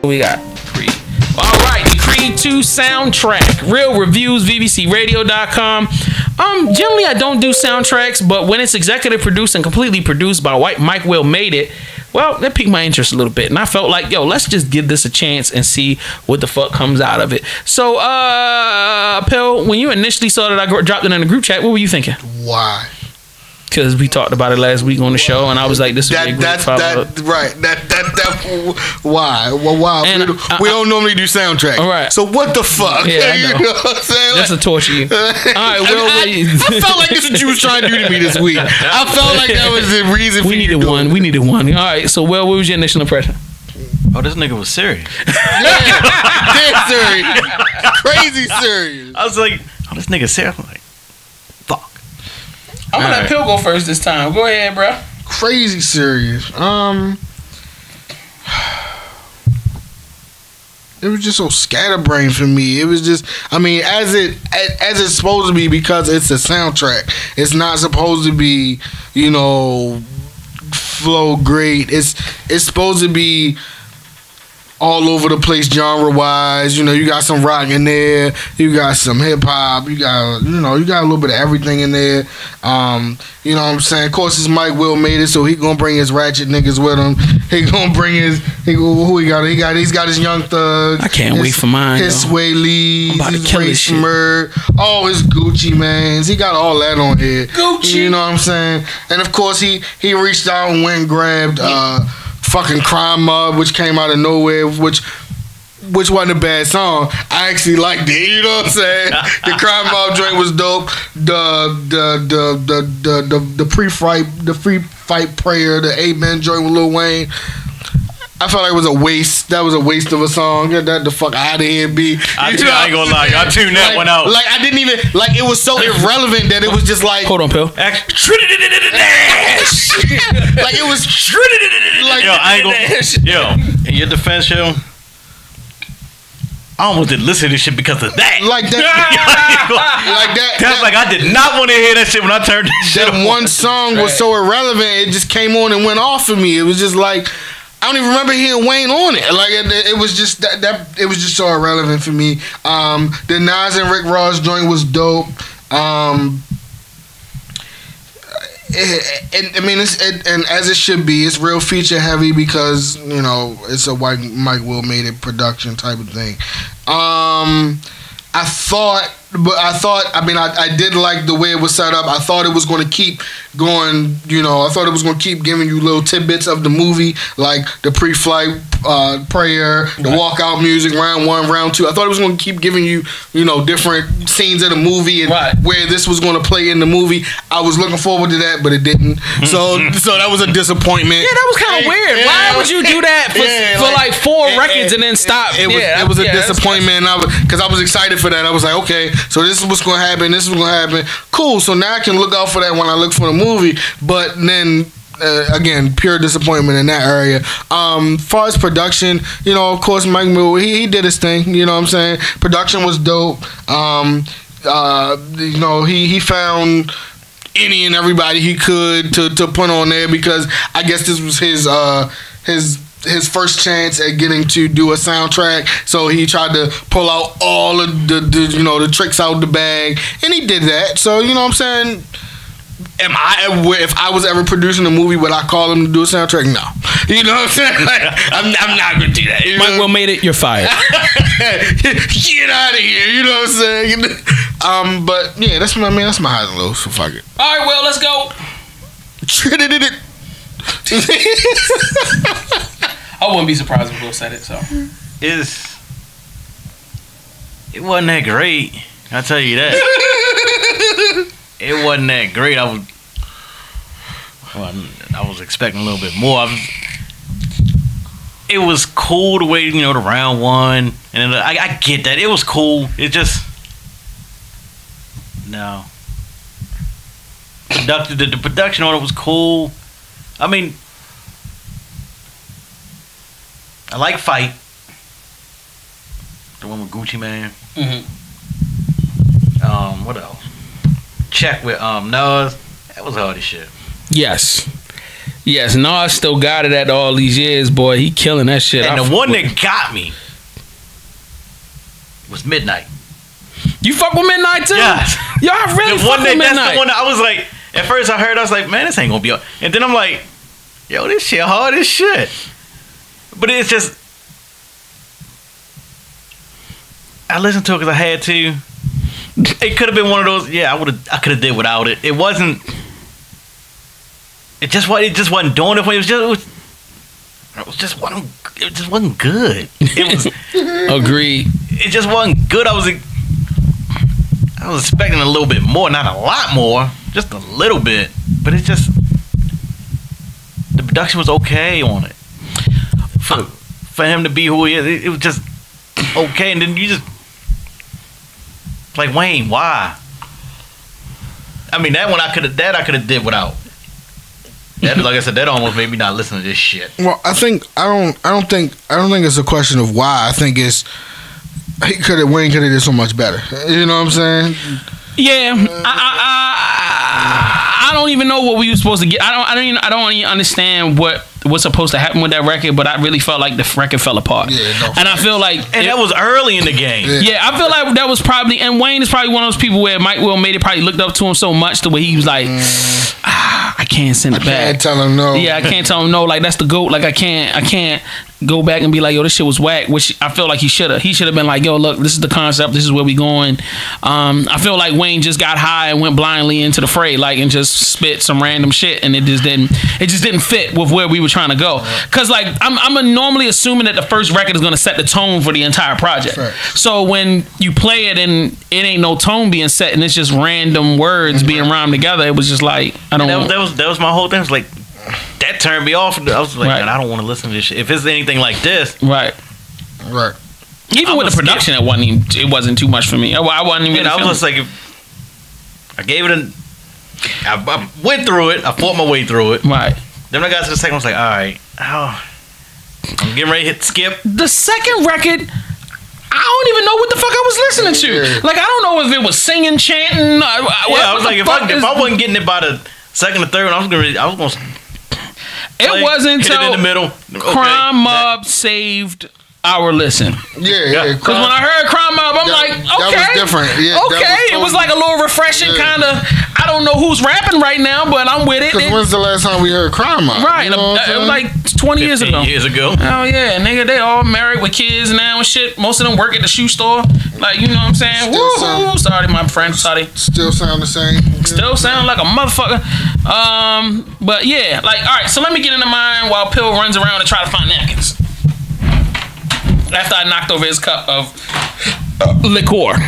We got Creed. All right, the Creed 2 soundtrack. Real reviews, bbcradio.com. Generally I don't do soundtracks, but when it's executive produced and completely produced by Mike Will Made It, well, that piqued my interest a little bit. And I felt like, yo, let's just give this a chance and see what the fuck comes out of it. So, Pill, when you initially saw that I dropped it in the group chat, what were you thinking? Why? Because we talked about it last week on the show, and I was like, "This would be a great follow-up." Why? Well, why? And we don't normally do soundtracks. All right. So what the fuck? Yeah, I know. You know what I'm saying? Just to torture you. All right. Well, I felt like this is what you was trying to do to me this week. I felt like that was the reason. We needed one. We needed one. All right. So, well, what was your initial impression? Oh, this nigga was serious. Yeah, dead serious, crazy serious. I was like, oh, this nigga serious. I'm like, fuck. I'm gonna let Pill go first this time. Go ahead, bro. Crazy serious. It was just so scatterbrained for me. It was just, I mean, as it's supposed to be, because it's a soundtrack. It's not supposed to be, you know, flow great. It's supposed to be all over the place genre wise. You know, you got some rock in there, you got some hip hop, you got a little bit of everything in there. You know what I'm saying? Of course, it's Mike Will Made It, so he gonna bring his ratchet niggas with him. He gonna bring he's got his Young Thug. I can't wait for mine. His Sway Lee, I'm about to his kill Ray this shit. Smurd, all his Gucci mans. He got all that on here. Gucci. You know what I'm saying? And of course, he reached out and went and grabbed fucking Crime Mobb, which came out of nowhere, which wasn't a bad song. I actually liked it. You know what I'm saying? The Crime Mobb joint was dope. The free fight prayer, the Amen joint with Lil Wayne. I felt like it was a waste. That was a waste of a song. Get that the fuck out of here, B. I ain't gonna lie. I tuned that one out. Like, I didn't even, like, it was so irrelevant that it was just like. Hold on, Pill. Like, it was. Like, yo, I ain't gonna. Yo, in your defense, yo, I almost didn't listen to this shit because of that. Like that. Like that. That's like, I did not want to hear that shit when I turned this shit on. That one song was so irrelevant, it just came on and went off for me. It was just like, I don't even remember hearing Wayne on it. Like, it was just that it was just so irrelevant for me. The Nas and Rick Ross joint was dope. And as it should be, it's real feature heavy because, you know, it's a Mike Will Made It production type of thing. I did like the way it was set up. I thought it was going to keep going, you know, I thought it was going to keep giving you little tidbits of the movie, like the pre-flight prayer, the walkout music, round one, round two. I thought it was going to keep giving you, you know, different scenes of the movie and where this was going to play in the movie. I was looking forward to that, but it didn't. So that was a disappointment. Yeah, that was kind of weird. Why would you do that for like 4 records and then stop? It was a disappointment, because I was excited for that. I was like, okay, so this is what's going to happen. This is what's going to happen. Cool. So now I can look out for that when I look for the movie. But then, again, pure disappointment in that area. Far as production, you know, of course, Mike Will, he did his thing. You know what I'm saying? Production was dope. You know, he found any and everybody he could to put on there, because I guess this was his first chance at getting to do a soundtrack, so he tried to pull out all of the tricks out the bag, and he did that. So, you know what I'm saying, if I was ever producing a movie, would I call him to do a soundtrack? No. You know what I'm saying? Like, I'm not gonna do that. Mike Will Made It, you're fired. Get out of here. You know what I'm saying? But yeah, that's my highs and lows. So fuck it. All right, well, let's go. I wouldn't be surprised if Will said it. So it wasn't that great. I'll tell you that. It wasn't that great. I was expecting a little bit more. It was cool the way, you know, the round one, and I get that. It was cool. It just no. The production on it was cool. I mean, I like Fight. The one with Gucci Man. What else? Check with Nas. That was hard as shit. Yes. Yes, Nas still got it at all these years, boy. He killing that shit. And the one that got me was Midnight. You fuck with Midnight too? Yes. Yo, I really fuck with Midnight. That's the one that I was like, at first I heard, I was like, man, this ain't gonna be up. And then I'm like, yo, this shit hard as shit. But it's just, I listened to it because I had to. It could have been one of those, yeah, I could have did without it. It wasn't, it just wasn't doing it for me. It just wasn't good. It was Agreed. It just wasn't good. I was expecting a little bit more, not a lot more, just a little bit. But it just, the production was okay on it. For him to be who he is, it was just okay. And then you just, like, Wayne, why? I mean, that one I could have did without. That, like I said, that almost made me not listen to this shit. Well, I don't think it's a question of why. I think it's Wayne could have did so much better. You know what I'm saying? Yeah, I don't even know what we were supposed to get. I don't even understand what's supposed to happen with that record. But I really felt like the record fell apart. Yeah, no, and I feel like, that was early in the game. Yeah, I feel like that was probably, and Wayne is probably one of those people where Mike Will made it probably looked up to him so much the way he was like, I can't send it back. I can't tell him no. Yeah, I can't tell him no. Like, that's the GOAT. Like, I can't go back and be like, yo, this shit was whack. Which I feel like he should have. He should have been like, yo, look, this is the concept. This is where we going. I feel like Wayne just got high and went blindly into the fray, like, and just spit some random shit, and it just didn't fit with where we were trying to go. Cause like I'm normally assuming that the first record is gonna set the tone for the entire project. Right. So when you play it and it ain't no tone being set and it's just random words being rhymed together, it was just like, I don't know. That was my whole thing. It was like, that turned me off. I was like, man, I don't want to listen to this shit. If it's anything like this, right. Even with the production, it wasn't too much for me. I wasn't even. I was just like, I gave it I went through it. I fought my way through it. Right. Then when I got to the second, I was like, all right, I'm getting ready to hit skip. The second record, I don't even know what the fuck I was listening to. Like, I don't know if it was singing, chanting. I was like, if I wasn't getting it by the second or third, I was gonna. It wasn't until in the middle. Crime Mobb saved our listen. Yeah. Because when I heard Crime Mobb, I'm like, okay, that was different. Yeah, okay, it was like a little refreshing kind of. I don't know who's rapping right now, but I'm with it. Because when's the last time we heard Crime Mobb? Right, you know it was like 20 years ago. Oh yeah, nigga, they all married with kids now and shit. Most of them work at the shoe store. Like, you know what I'm saying? Woo-hoo. Sorry, my friend. Sorry. Still sound the same. Still sound like a motherfucker. But yeah, like, all right. So let me get into mine while Pill runs around and try to find napkins. After I knocked over his cup of liqueur.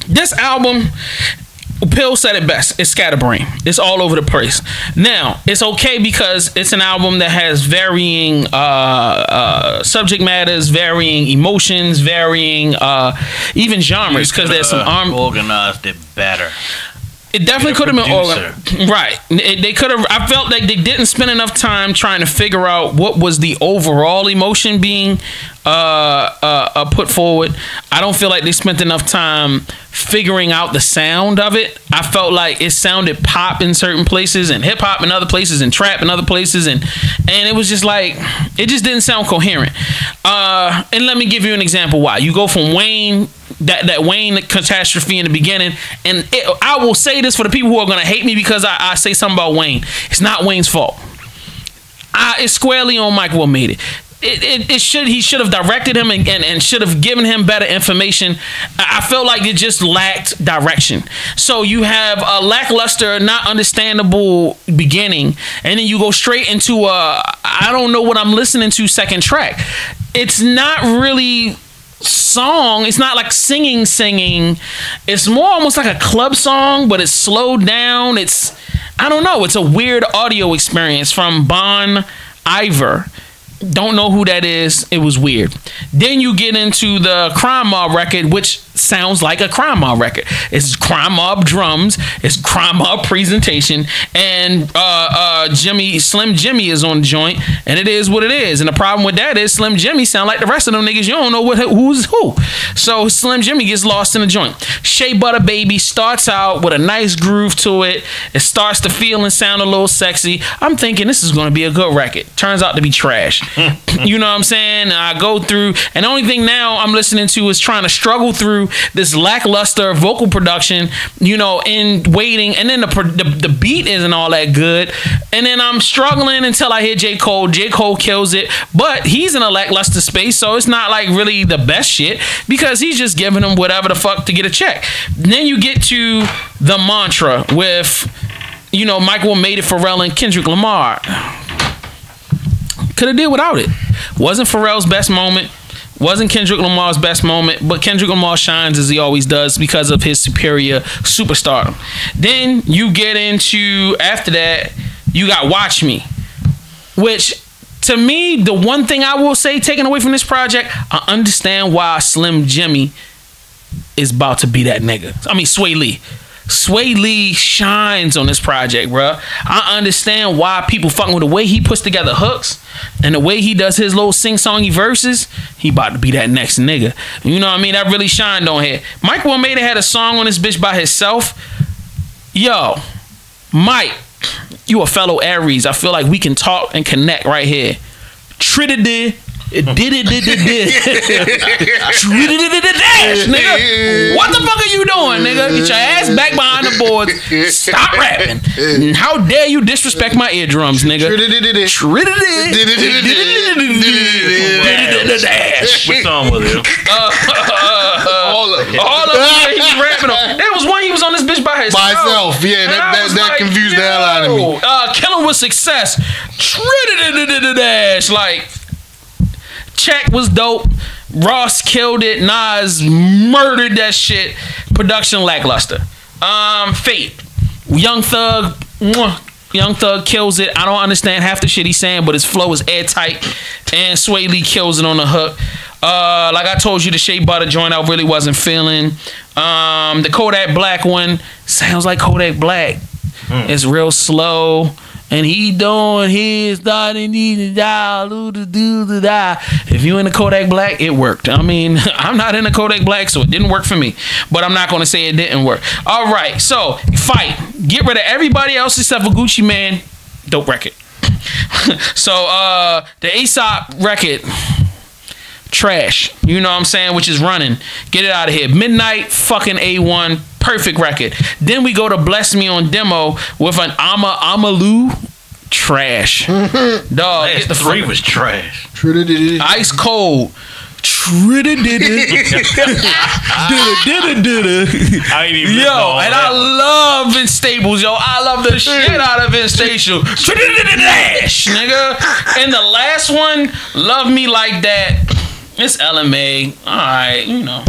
This album, Pill said it best. It's scatterbrain. It's all over the place. Now, it's okay because it's an album that has varying subject matters, varying emotions, varying even genres. Because there's some organized it better. It definitely could have been organized. Right. They could have. I felt like they didn't spend enough time trying to figure out what was the overall emotion being put forward. I don't feel like they spent enough time figuring out the sound of it. I felt like it sounded pop in certain places and hip hop in other places and trap in other places, and it was just like, it just didn't sound coherent. And let me give you an example why. You go from Wayne, that Wayne catastrophe in the beginning, and I will say this for the people who are gonna hate me because I say something about Wayne. It's not Wayne's fault. It's squarely on Mike Will made it. He should have directed him and should have given him better information. I felt like it just lacked direction. So you have a lackluster, not understandable beginning, and then you go straight into I don't know what I'm listening to second track. It's not really song. It's not like singing. It's more almost like a club song, but it's slowed down. I don't know. It's a weird audio experience from Bon Iver. Don't know who that is. It was weird. Then you get into the Crime Mobb record, which sounds like a Crime Mob record. It's Crime Mob drums, it's Crime Mob presentation, and Slim Jimmy is on the joint, and it is what it is. And the problem with that is Slim Jimmy sound like the rest of them niggas. You don't know who's who. So Slim Jimmy gets lost in the joint. Shea Butter Baby starts out with a nice groove to it. It starts to feel and sound a little sexy. I'm thinking this is going to be a good record. Turns out to be trash. You know what I'm saying? And I go through, and the only thing now I'm listening to is trying to struggle through this lackluster vocal production, you know, in waiting, and then the beat isn't all that good, and then I'm struggling until I hear J. Cole. J. Cole kills it, but he's in a lackluster space, so it's not like really the best shit because he's just giving them whatever the fuck to get a check. Then you get to The Mantra with, you know, Michael Made It, Pharrell, and Kendrick Lamar. Could have did without it. Wasn't Pharrell's best moment. Wasn't Kendrick Lamar's best moment, but Kendrick Lamar shines as he always does because of his superior superstardom. Then you get into, after that, you got Watch Me, which to me, the one thing I will say taken away from this project, I understand why Slim Jimmy is about to be that nigga. I mean, Sway Lee. Sway Lee shines on this project, bruh. I understand why people fucking with the way he puts together hooks and the way he does his little sing-songy verses. He about to be that next nigga. You know what I mean? That really shined on here. Mike Wilmeda had a song on this bitch by himself. Yo, Mike, you a fellow Aries. I feel like we can talk and connect right here. Trinidad. Nigga, what the fuck are you doing, nigga? Get your ass back behind the boards. Stop rapping. How dare you disrespect my eardrums, nigga? What song was it? All of them. All of them he was rapping on. There was one he was on this bitch by himself. By himself, yeah. That like, confused the hell out of me. Killing with Success. Like, Check was dope. Ross killed it. Nas murdered that shit. Production lackluster. Fate. Young Thug kills it. I don't understand half the shit he's saying, but his flow is airtight. And Sway Lee kills it on the hook. Like I told you, the Shea Butter joint I really wasn't feeling. The Kodak Black one sounds like Kodak Black. It's real slow. And he doing his starting to die. If you in the Kodak Black, it worked. I mean, I'm not in the Kodak Black, so it didn't work for me. But I'm not going to say it didn't work. All right, so Fight. Get rid of everybody else except for Gucci Mane. Dope record. So the Aesop record, trash. You know what I'm saying? Which is Running. Get it out of here. Midnight, fucking A1. Perfect record. Then we go to Bless Me on demo with an Amalu. Trash. Dog. Last the 3 was trash. Ice Cold. I ain't even and I love Vince Staples, yo. I love the shit out of Vince Staples. Nigga. And the last one, Love Me Like That. It's LMA. Alright, you know.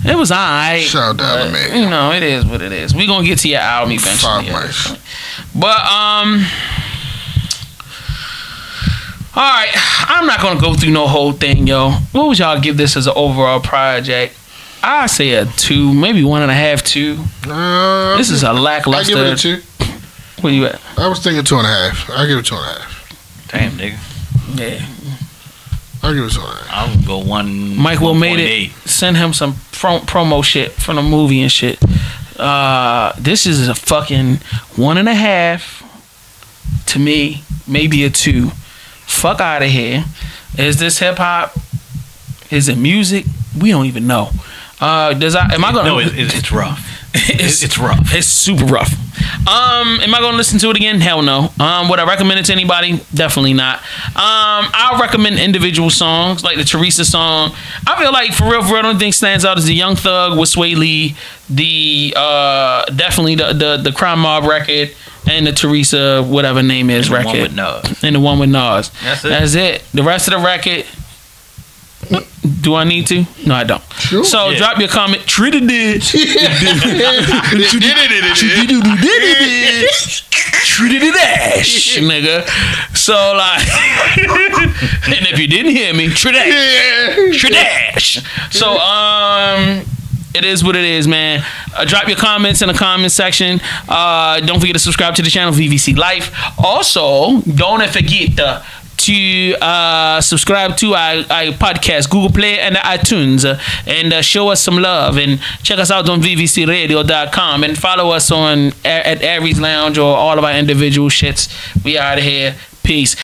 It was alright. Shout out to LMA. You know, it is what it is. We gonna get to your album eventually. But alright, I'm not gonna go through no whole thing, yo. What would y'all give this as an overall project? I say a 2, maybe 1.5, 2. This is a lackluster. I give it a 2. Where you at? I was thinking 2.5. I give it 2.5. Damn, nigga. Yeah. I'll give it 2.5. I would go 1. Mike will made it. Send him some promo shit from the movie and shit. This is a fucking 1.5 to me, maybe a 2. Fuck out of here. Is this hip hop? Is it music? We don't even know. Am I gonna? No, it's rough. It's rough. It's super rough. Am I gonna listen to it again? Hell no. Would I recommend it to anybody? Definitely not. I'll recommend individual songs like the Teresa song. I feel like for real, the only thing stands out is the Young Thug with Sway Lee, the definitely the Crime Mob record, and the Teresa whatever name is record. The one with Nas. And the one with Nas. That's it. The rest of the record. Do I need to? No, I don't. Sure. So drop your comment. Trinidad, nigga. So like, and if you didn't hear me, Trinidad. So It is what it is, man. Drop your comments in the comment section. Don't forget to subscribe to the channel, VVC Life. Also, don't forget to subscribe to our podcast, Google Play and iTunes, and show us some love, and check us out on vvcradio.com, and follow us on at Aries Lounge or all of our individual shits. We out of here. Peace.